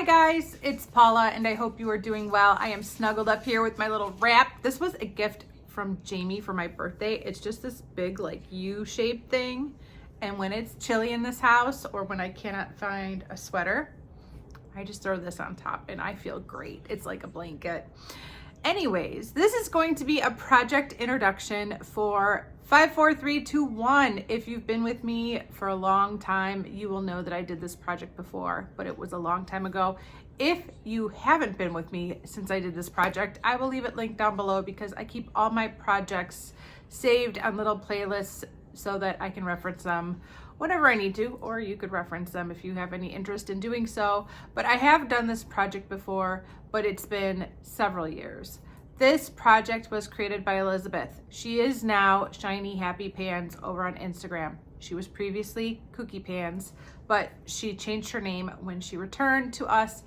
Hi guys, it's Paula and I hope you are doing well. I am snuggled up here with my little wrap. This was a gift from Jamie for my birthday. It's just this big like U-shaped thing. And when it's chilly in this house or when I cannot find a sweater, I just throw this on top and I feel great. It's like a blanket. Anyways, this is going to be a project introduction for 54321. If you've been with me for a long time, you will know that I did this project before, but it was a long time ago. If you haven't been with me since I did this project, I will leave it linked down below because I keep all my projects saved on little playlists so that I can reference them whenever I need to, or you could reference them if you have any interest in doing so. But I have done this project before, but it's been several years. This project was created by Elizabeth. She is now Shiny Happy Pans over on Instagram. She was previously Cookie Pans, but she changed her name when she returned to us.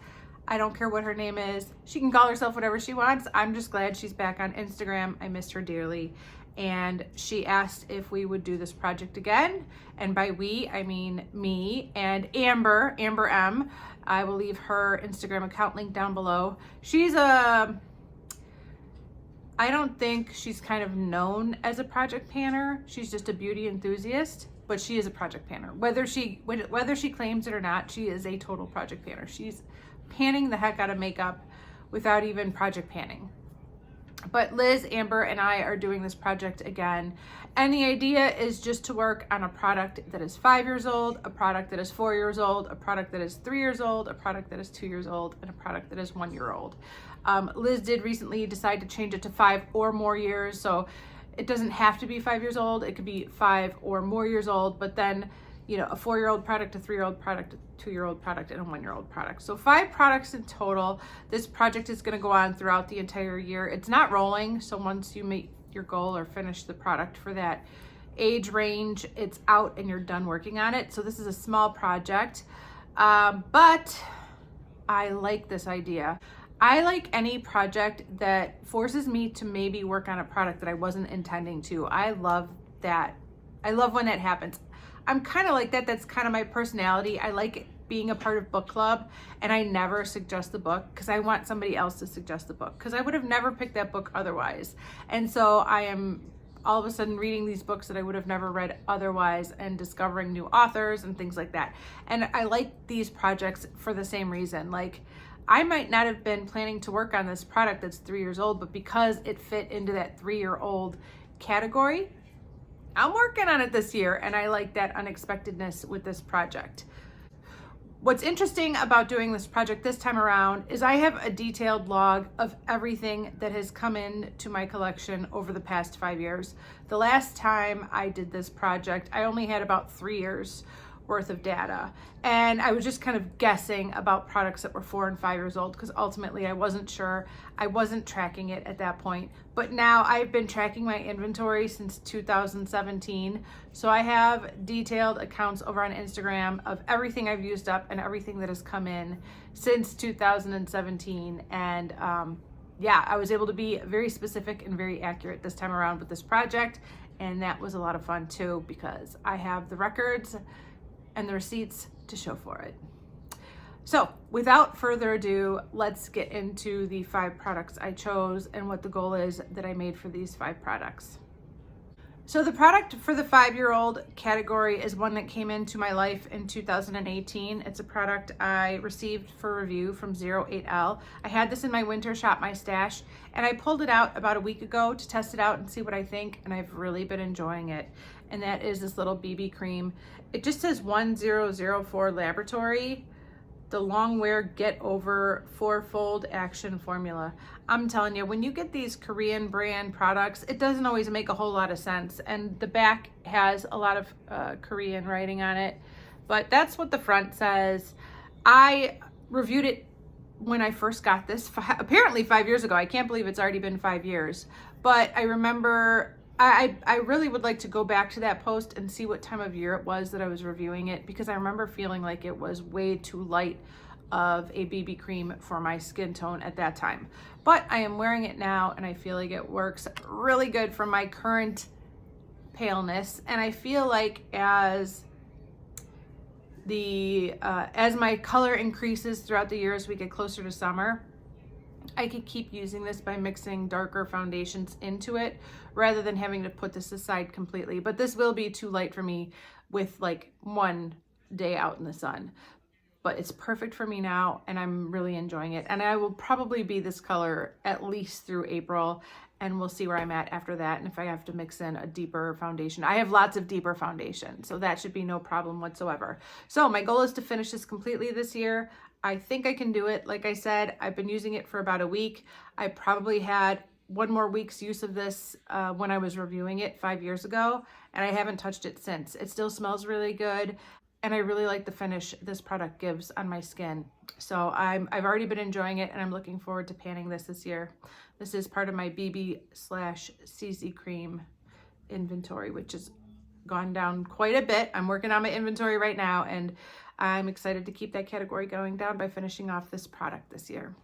I don't care what her name is. She can call herself whatever she wants. I'm just glad she's back on Instagram. I missed her dearly. And she asked if we would do this project again. And by we, I mean me and Amber M. I will leave her Instagram account link down below. She's I don't think she's kind of known as a project panner. She's just a beauty enthusiast, but she is a project panner. Whether she claims it or not, she is a total project panner. She's panning the heck out of makeup without even project panning. But Liz, Amber, and I are doing this project again. And the idea is just to work on a product that is 5 years old, a product that is 4 years old, a product that is 3 years old, a product that is 2 years old, and a product that is 1 year old. Liz did recently decide to change it to 5 or more years. So it doesn't have to be 5 years old. It could be 5 or more years old, but then, you know, a 4-year-old product, a 3-year-old product, a 2-year-old product, and a 1-year-old product. So 5 products in total. This project is going to go on throughout the entire year. It's not rolling. So once you meet your goal or finish the product for that age range, it's out and you're done working on it. So this is a small project, but I like this idea. I like any project that forces me to maybe work on a product that I wasn't intending to. I love that. I love when that happens. I'm kind of like that. That's kind of my personality. I like being a part of book club, and I never suggest the book because I want somebody else to suggest the book because I would have never picked that book otherwise. And so I am all of a sudden reading these books that I would have never read otherwise and discovering new authors and things like that. And I like these projects for the same reason. Like, I might not have been planning to work on this product that's 3 years old, but because it fit into that 3-year-old category, I'm working on it this year, and I like that unexpectedness with this project. What's interesting about doing this project this time around is I have a detailed log of everything that has come into my collection over the past 5 years. The last time I did this project, I only had about 3 years worth of data, and I was just kind of guessing about products that were 4 and 5 years old because ultimately I wasn't sure. I wasn't tracking it at that point, but now I've been tracking my inventory since 2017, so I have detailed accounts over on Instagram of everything I've used up and everything that has come in since 2017. And yeah, I was able to be very specific and very accurate this time around with this project, and that was a lot of fun too because I have the records and the receipts to show for it. So without further ado, let's get into the 5 products I chose and what the goal is that I made for these 5 products. So the product for the 5-year-old category is one that came into my life in 2018. It's a product I received for review from 08L. I had this in my winter shop, my stash, and I pulled it out about a week ago to test it out and see what I think, and I've really been enjoying it. And that is this little BB cream. It just says 1004 Laboratory, the long wear get over 4-fold action formula. I'm telling you, when you get these Korean brand products, it doesn't always make a whole lot of sense. And the back has a lot of Korean writing on it, but that's what the front says. I reviewed it when I first got this, apparently 5 years ago. I can't believe it's already been 5 years, but I remember I really would like to go back to that post and see what time of year it was that I was reviewing it, because I remember feeling like it was way too light of a BB cream for my skin tone at that time. But I am wearing it now and I feel like it works really good for my current paleness. And I feel like as as my color increases throughout the year as we get closer to summer, I could keep using this by mixing darker foundations into it rather than having to put this aside completely. But this will be too light for me with like one day out in the sun. But it's perfect for me now, and I'm really enjoying it. And I will probably be this color at least through April, and we'll see where I'm at after that. And if I have to mix in a deeper foundation, I have lots of deeper foundation, so that should be no problem whatsoever. So my goal is to finish this completely this year. I think I can do it. Like I said, I've been using it for about a week. I probably had one more week's use of this when I was reviewing it 5 years ago, and I haven't touched it since. It still smells really good, and I really like the finish this product gives on my skin. So I've already been enjoying it, and I'm looking forward to panning this year. This is part of my BB/CC cream inventory, which has gone down quite a bit. I'm working on my inventory right now, and I'm excited to keep that category going down by finishing off this product this year.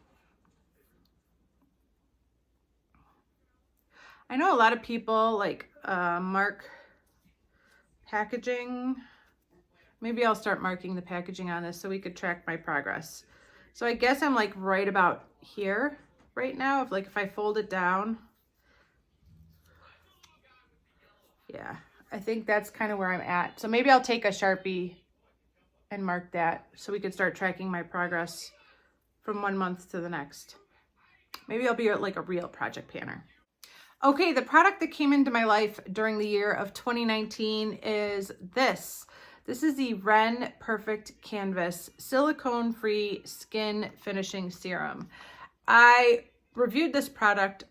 I know a lot of people like mark packaging. Maybe I'll start marking the packaging on this so we could track my progress. So I guess I'm like right about here right now. If I fold it down, yeah, I think that's kind of where I'm at. So maybe I'll take a Sharpie and mark that so we could start tracking my progress from 1 month to the next. Maybe I'll be like a real project panner. Okay, the product that came into my life during the year of 2019 is this. This is the Ren Perfect Canvas Silicone-Free Skin Finishing Serum. I reviewed this product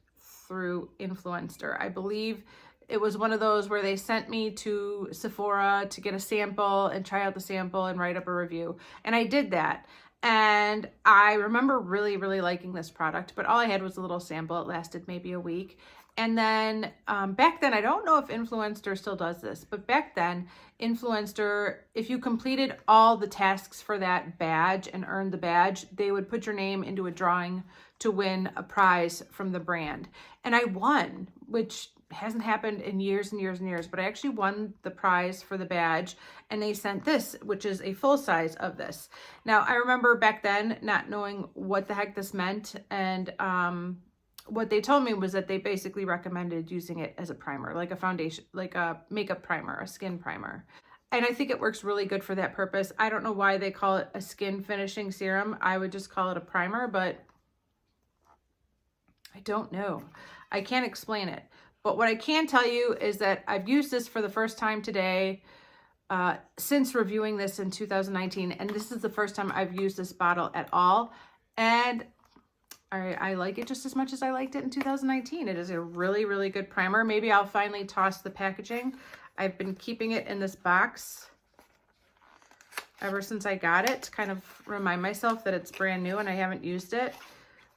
through Influencer. I believe it was one of those where they sent me to Sephora to get a sample and try out the sample and write up a review. And I did that. And I remember really, really liking this product, but all I had was a little sample. It lasted maybe a week. And then back then, I don't know if Influencer still does this, but back then, Influencer, if you completed all the tasks for that badge and earned the badge, they would put your name into a drawing to win a prize from the brand. And I won, which hasn't happened in years and years and years, but I actually won the prize for the badge, and they sent this, which is a full size of this. Now, I remember back then not knowing what the heck this meant, and what they told me was that they basically recommended using it as a primer, like a foundation, like a makeup primer, a skin primer. And I think it works really good for that purpose. I don't know why they call it a skin finishing serum. I would just call it a primer, but I don't know. I can't explain it. But what I can tell you is that I've used this for the first time today since reviewing this in 2019. And this is the first time I've used this bottle at all. And I like it just as much as I liked it in 2019. It is a really, really good primer. Maybe I'll finally toss the packaging. I've been keeping it in this box ever since I got it to kind of remind myself that it's brand new and I haven't used it.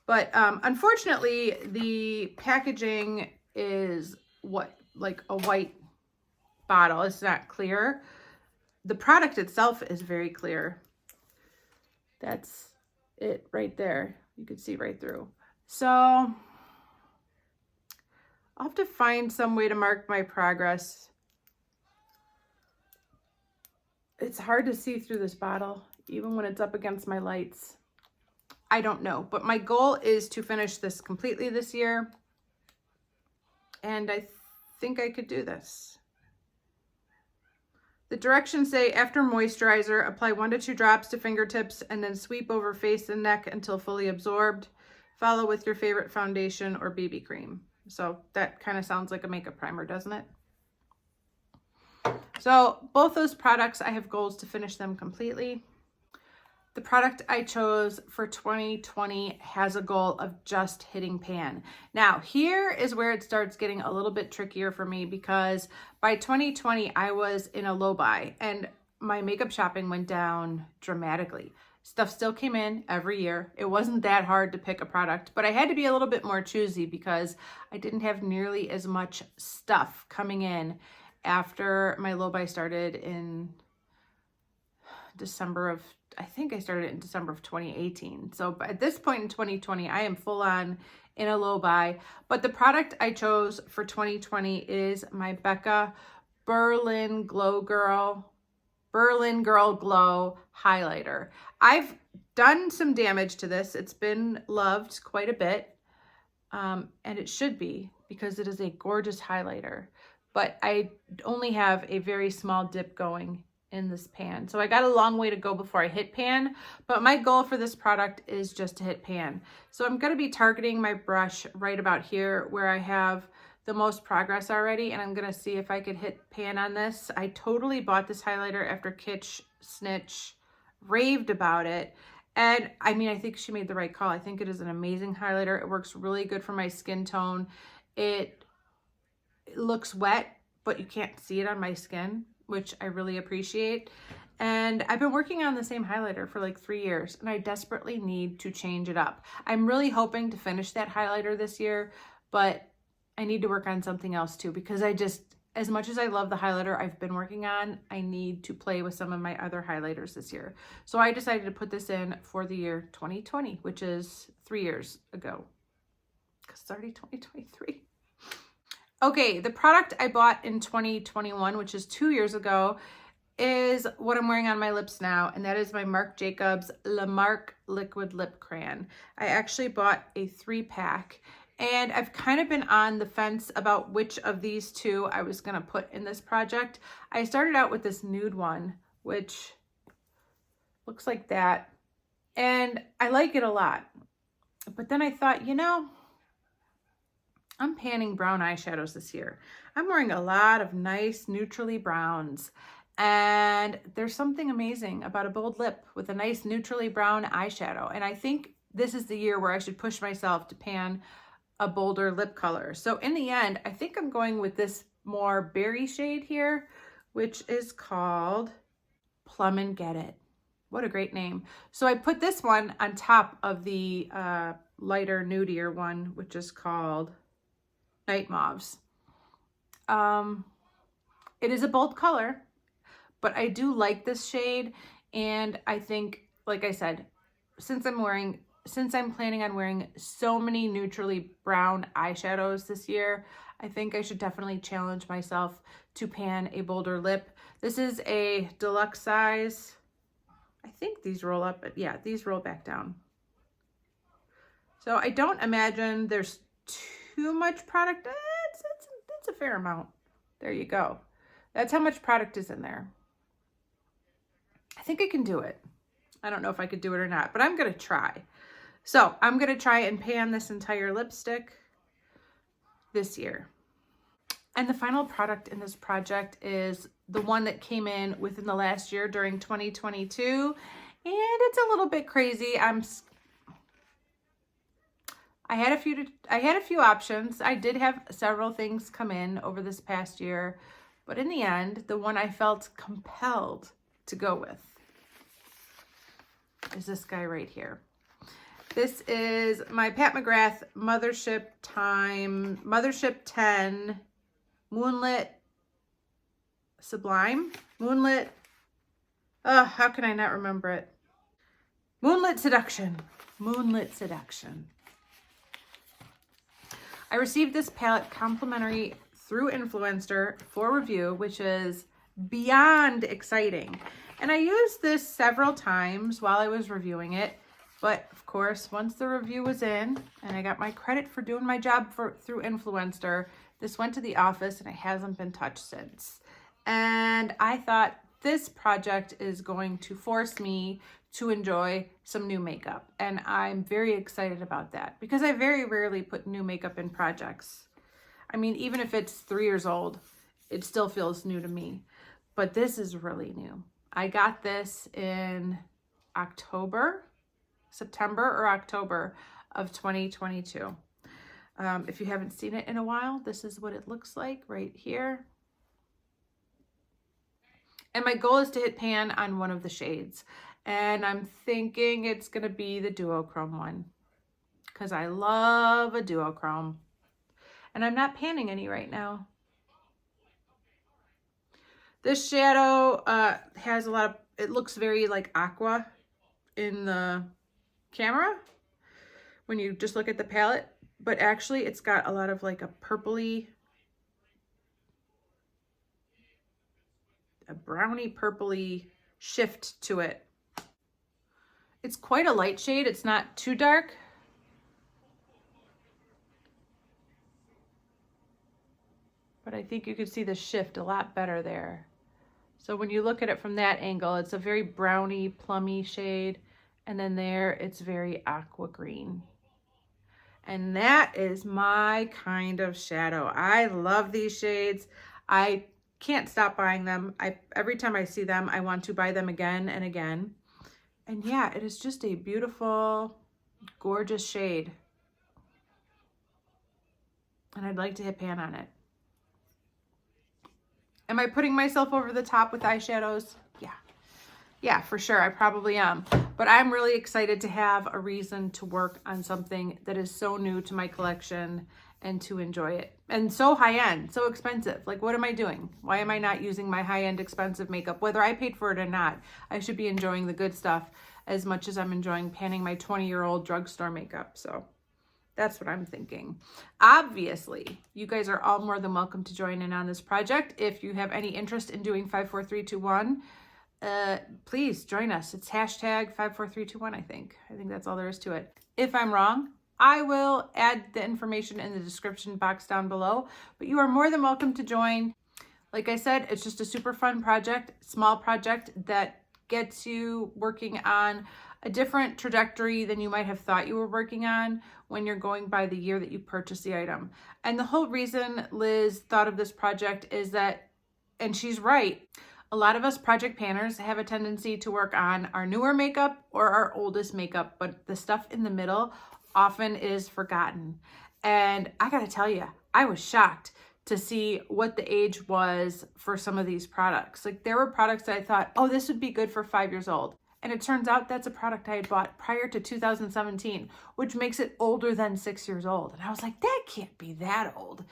But unfortunately, the packaging is like a white bottle. It's not clear. The product itself is very clear. That's it right there. You can see right through. So I'll have to find some way to mark my progress. It's hard to see through this bottle, even when it's up against my lights. I don't know, but my goal is to finish this completely this year. And I think I could do this. The directions say, after moisturizer, apply 1 to 2 drops to fingertips and then sweep over face and neck until fully absorbed. Follow with your favorite foundation or BB cream. So that kind of sounds like a makeup primer, doesn't it? So both those products, I have goals to finish them completely. The product I chose for 2020 has a goal of just hitting pan. Now, here is where it starts getting a little bit trickier for me because by 2020, I was in a low buy and my makeup shopping went down dramatically. Stuff still came in every year. It wasn't that hard to pick a product, but I had to be a little bit more choosy because I didn't have nearly as much stuff coming in after my low buy started in December of, I think I started it in December of 2018. So at this point in 2020, I am full on in a low buy. But the product I chose for 2020 is my Becca Berlin Glow Girl Berlin Girl Glow highlighter. I've done some damage to this. It's been loved quite a bit, and it should be because it is a gorgeous highlighter, but I only have a very small dip going in this pan. So I got a long way to go before I hit pan, but my goal for this product is just to hit pan. So I'm gonna be targeting my brush right about here where I have the most progress already, and I'm gonna see if I could hit pan on this. I totally bought this highlighter after Kitsch Snitch raved about it. And I mean, I think she made the right call. I think it is an amazing highlighter. It works really good for my skin tone. It looks wet, but you can't see it on my skin, which I really appreciate. And I've been working on the same highlighter for like 3 years, and I desperately need to change it up. I'm really hoping to finish that highlighter this year, but I need to work on something else too, because I just, as much as I love the highlighter I've been working on, I need to play with some of my other highlighters this year. So I decided to put this in for the year 2020, which is 3 years ago, because it's already 2023. Okay, the product I bought in 2021, which is 2 years ago, is what I'm wearing on my lips now, and that is my Marc Jacobs La Marque Liquid Lip Crayon. I actually bought a 3-pack, and I've kind of been on the fence about which of these two I was gonna put in this project. I started out with this nude one, which looks like that, and I like it a lot. But then I thought, you know, I'm panning brown eyeshadows this year. I'm wearing a lot of nice neutrally browns, and there's something amazing about a bold lip with a nice neutrally brown eyeshadow. And I think this is the year where I should push myself to pan a bolder lip color. So in the end, I think I'm going with this more berry shade here, which is called Plum and Get It. What a great name. So I put this one on top of the lighter, nudier one, which is called Night Mauves. It is a bold color, but I do like this shade. And I think, like I said, since I'm planning on wearing so many neutrally brown eyeshadows this year, I think I should definitely challenge myself to pan a bolder lip. This is a deluxe size. I think these roll up, but yeah, these roll back down. So I don't imagine there's too much product. It's a fair amount. There you go. That's how much product is in there. I think I can do it. I don't know if I could do it or not, but I'm gonna try. So I'm gonna try and pan this entire lipstick this year. And the final product in this project is the one that came in within the last year during 2022. And it's a little bit crazy. I had a few options. I did have several things come in over this past year, but in the end, the one I felt compelled to go with is this guy right here. This is my Pat McGrath Mothership 10 Moonlit Sublime. How can I not remember it? Moonlit Seduction. I received this palette complimentary through Influencer for review, which is beyond exciting. And I used this several times while I was reviewing it. But of course, once the review was in and I got my credit for doing my job through Influencer, this went to the office and it hasn't been touched since. And I thought this project is going to force me to enjoy some new makeup. And I'm very excited about that because I very rarely put new makeup in projects. I mean, even if it's 3 years old, it still feels new to me. But this is really new. I got this in September or October of 2022. If you haven't seen it in a while, this is what it looks like right here. And my goal is to hit pan on one of the shades. And I'm thinking it's going to be the duochrome one because I love a duochrome. And I'm not panning any right now. This shadow has a lot of, it looks very like aqua in the camera when you just look at the palette, but actually it's got a lot of like a purpley a brownie purpley shift to it. It's quite a light shade. It's not too dark. But I think you can see the shift a lot better there. So when you look at it from that angle, it's a very browny, plummy shade. And then there, it's very aqua green. And that is my kind of shadow. I love these shades. I can't stop buying them. Every time I see them, I want to buy them again and again. And yeah, it is just a beautiful, gorgeous shade. And I'd like to hit pan on it. Am I putting myself over the top with eyeshadows? Yeah. Yeah, for sure. I probably am. But I'm really excited to have a reason to work on something that is so new to my collection and to enjoy it. And so high-end, so expensive. Like, what am I doing? Why am I not using my high-end expensive makeup? Whether I paid for it or not, I should be enjoying the good stuff as much as I'm enjoying panning my 20-year-old drugstore makeup. So that's what I'm thinking. Obviously, you guys are all more than welcome to join in on this project. If you have any interest in doing 54321, please join us. It's hashtag 54321, I think. I think that's all there is to it. If I'm wrong, I will add the information in the description box down below, but you are more than welcome to join. Like I said, it's just a super fun project, small project that gets you working on a different trajectory than you might have thought you were working on when you're going by the year that you purchased the item. And the whole reason Liz thought of this project is that, and she's right, a lot of us project panners have a tendency to work on our newer makeup or our oldest makeup, but the stuff in the middle often is forgotten. And I gotta tell you, I was shocked to see what the age was for some of these products. Like, there were products that I thought, oh, this would be good for 5 years old. And it turns out that's a product I had bought prior to 2017, which makes it older than 6 years old. And I was like, that can't be that old.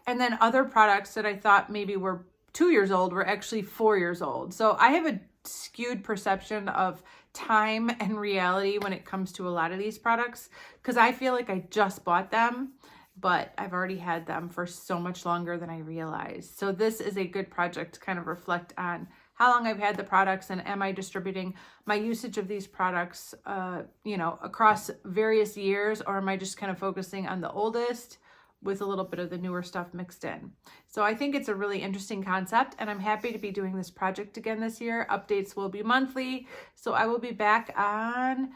And then other products that I thought maybe were 2 years old were actually 4 years old. So I have a skewed perception of time and reality when it comes to a lot of these products, because I feel like I just bought them, but I've already had them for so much longer than I realized. So this is a good project to kind of reflect on how long I've had the products, and am I distributing my usage of these products, across various years, or am I just kind of focusing on the oldest with a little bit of the newer stuff mixed in? So I think it's a really interesting concept, and I'm happy to be doing this project again this year. Updates will be monthly, so I will be back on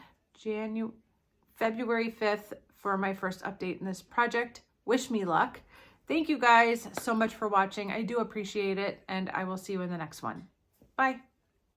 February 5th for my first update in this project. Wish me luck. Thank you guys so much for watching. I do appreciate it, and I will see you in the next one. Bye.